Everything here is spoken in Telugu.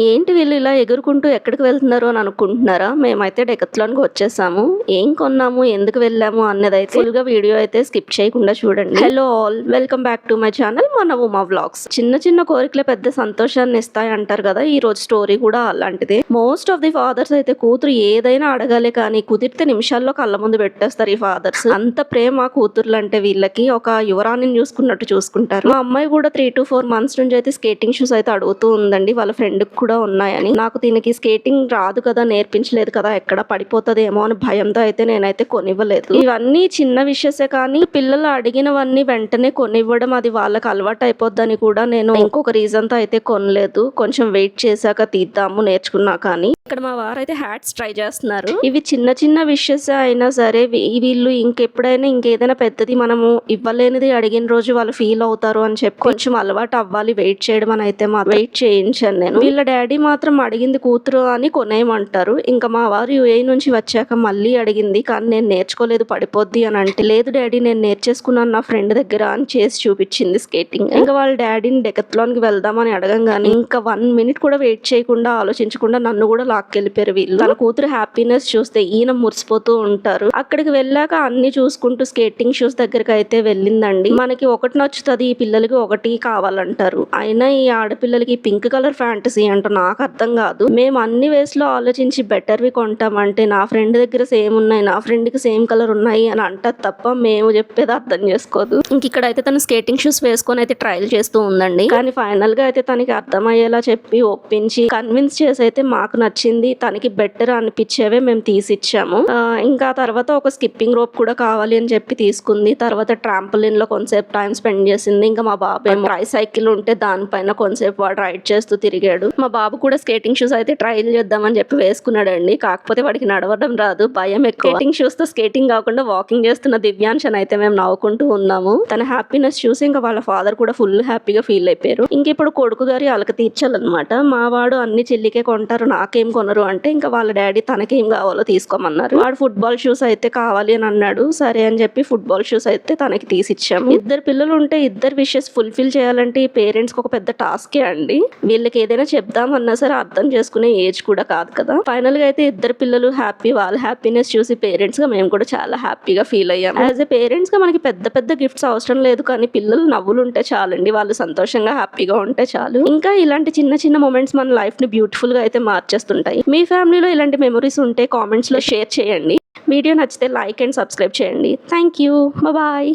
ఏంటి వీళ్ళు ఇలా ఎగురుకుంటూ ఎక్కడికి వెళ్తున్నారు అని అనుకుంటున్నారా? మేమైతే డెకత్లాన్‌కి వచ్చేసాము. ఏం కొన్నాము, ఎందుకు వెళ్ళాము అన్నదైతే ఫుల్‌గా వీడియో అయితే స్కిప్ చేయకుండా చూడండి. Hello all, welcome back to my channel మన ఉమా వ్లాగ్స్. చిన్న చిన్న కోరికలే పెద్ద సంతోషాన్ని ఇస్తాయి అంటారు కదా. ఈ రోజు స్టోరీ కూడా అలాంటిదే. మోస్ట్ ఆఫ్ ది ఫాదర్స్ అయితే కూతురు ఏదైనా అడగాలి కానీ కుదిరితే నిమిషాల్లో కళ్ళ ముందు పెట్టేస్తారు ఈ ఫాదర్స్. అంత ప్రేమ కూతుర్లు అంటే వీళ్ళకి. ఒక యువరాణిని చూసుకున్నట్టు చూసుకుంటారు. మా అమ్మాయి కూడా 3 to 4 months నుంచి అయితే స్కేటింగ్ షూస్ అయితే అడుగుతూ ఉందండి. వాళ్ళ ఫ్రెండ్ కూడా ఉన్నాయని. నాకు దీనికి స్కేటింగ్ రాదు కదా, నేర్పించలేదు కదా, ఎక్కడ పడిపోతుందేమో అని భయంతో అయితే నేనైతే కొనివ్వలేదు. ఇవన్నీ చిన్న విషయసే కానీ పిల్లలు అడిగినవన్నీ వెంటనే కొనివ్వడం అది వాళ్ళకి అలవాటు అయిపోద్దని కూడా నేను ఇంకొక రీజన్ తో అయితే కొనలేదు. కొంచెం వెయిట్ చేశాక తీద్దాము నేర్చుకున్నా కానీ. ఇక్కడ మా వారైతే హ్యాట్స్ ట్రై చేస్తున్నారు. ఇవి చిన్న చిన్న విషయస్ అయినా సరే వీళ్ళు ఇంకెప్పుడైనా ఇంకేదైనా పెద్దది మనము ఇవ్వలేనిది అడిగిన రోజు వాళ్ళు ఫీల్ అవుతారు అని చెప్పి కొంచెం అలవాటు అవ్వాలి వెయిట్ చేయడం అని అయితే వెయిట్ చేయించాను నేను. వీళ్ళ డాడీ మాత్రం అడిగింది కూతురు అని కొనేయమంటారు. ఇంకా మా వారు యుఏఈ నుంచి వచ్చాక మళ్ళీ అడిగింది కానీ నేను నేర్చుకోలేదు పడిపోద్ది అని అంటే, లేదు డాడీ నేను నేర్చేసుకున్నాను నా ఫ్రెండ్ దగ్గర అని చేసి చూపించింది స్కేటింగ్. ఇంకా వాళ్ళ డాడీని డెకత్లాన్ కి వెళ్దామని అడగంగానే ఇంకా 1 minute కూడా వెయిట్ చేయకుండా ఆలోచించకుండా నన్ను కూడా లాక్కెళ్ళిపోయారు వీళ్ళు. తన కూతురు హ్యాపీనెస్ చూస్తే ఈయన మురిసిపోతూ ఉంటారు. అక్కడికి వెళ్ళాక అన్ని చూసుకుంటూ స్కేటింగ్ షూస్ దగ్గరికి అయితే వెళ్ళిందండి. మనకి ఒకటి నచ్చుతుంది, ఈ పిల్లలకి ఒకటి కావాలంటారు. అయినా ఈ ఆడపిల్లలకి పింక్ కలర్ ఫ్యాంటసీ అంటూ నాకు అర్థం కాదు. మేము అన్ని వేస్ లో ఆలోచించి బెటర్వి కొంటామంటే నా ఫ్రెండ్ దగ్గర సేమ్ ఉన్నాయి, నా ఫ్రెండ్ కి సేమ్ కలర్ ఉన్నాయి అని అంటారు తప్ప మేము చెప్పేది అర్థం చేసుకోదు. ఇంక ఇక్కడ అయితే తను స్కేటింగ్ షూస్ వేసుకొని అయితే ట్రయల్ చేస్తూ ఉందండి. కానీ ఫైనల్ గా అయితే తనకి అర్థమయ్యేలా చెప్పి ఒప్పించి కన్విన్స్ చేసి అయితే మాకు నచ్చింది, తనకి బెటర్ అనిపించేవే మేము తీసిచ్చాము. ఇంకా తర్వాత ఒక స్కిప్పింగ్ రోప్ కూడా కావాలి అని చెప్పి తీసుకుంది. తర్వాత ట్రాంపోలిన్ లో కొంతసేపు టైం స్పెండ్ చేసింది. ఇంకా మా బాబు ఏమో ట్రై సైకిల్ ఉంటే దానిపైన కొంతసేపు వాడు రైడ్ చేస్తూ తిరిగాడు. మా బాబు కూడా స్కేటింగ్ షూస్ అయితే ట్రైల్ చేద్దామని చెప్పి వేసుకున్నాడండి. కాకపోతే వాడికి నడవడం రాదు, భయం ఎక్కువ. స్కేటింగ్ షూస్ తో స్కేటింగ్ కాకుండా వాకింగ్ చేస్తున్న దివ్యాంశన్ అయితే మేము నవ్వుకుంటూ ఉన్నాము. తన హ్యాపీనెస్ చూసి ఇంకా వాళ్ళ ఫాదర్ కూడా ఫుల్ హ్యాపీగా ఫీల్ అయిపోయారు. ఇంక ఇప్పుడు కొడుకు గారి అలక తీర్చాలన్నమాట. మా వాడు అన్ని చెల్లికే కొంటారు నాకేం కొనరు అంటే ఇంకా వాళ్ళ డాడీ తనకేం కావాలో తీసుకోమన్నారు. వాడు ఫుట్బాల్ షూస్ అయితే కావాలి అని అన్నాడు. సరే అని చెప్పి ఫుట్బాల్ షూస్ అయితే తనకి తీసిచ్చాము. ఇద్దరు పిల్లలు ఉంటే ఇద్దరు విషెస్ ఫుల్ఫిల్ చేయాలంటే ఈ పేరెంట్స్ కి ఒక పెద్ద టాస్కే అండి. వీళ్ళకి ఏదైనా చెప్దామన్నా సరే అర్థం చేసుకునే ఏజ్ కూడా కాదు కదా. ఫైనల్ గా అయితే ఇద్దరు పిల్లలు హ్యాపీ, వాళ్ళ హ్యాపీనెస్ చూసి పేరెంట్స్ గా మేము కూడా చాలా హ్యాపీగా ఫీల్ అయ్యాము. యాజ్ ఎ పేరెంట్స్ గా మనకి పెద్ద పెద్ద గిఫ్ట్స్ అవసరం లేదు కానీ పిల్లలు నవ్వులు ఉంటే చాలండి, వాళ్ళు సంతోషంగా హ్యాపీగా ఉంటే చాలు. ఇంకా ఇలాంటి చిన్న చిన్న మూమెంట్స్ మన లైఫ్ ని బ్యూటిఫుల్ గా అయితే మార్చేస్తుంటాయి. మీ ఫ్యామిలీలో ఇలాంటి మెమరీస్ ఉంటే కామెంట్స్ లో షేర్ చేయండి. వీడియో నచ్చితే లైక్ అండ్ సబ్స్క్రైబ్ చేయండి. Thank you, bye.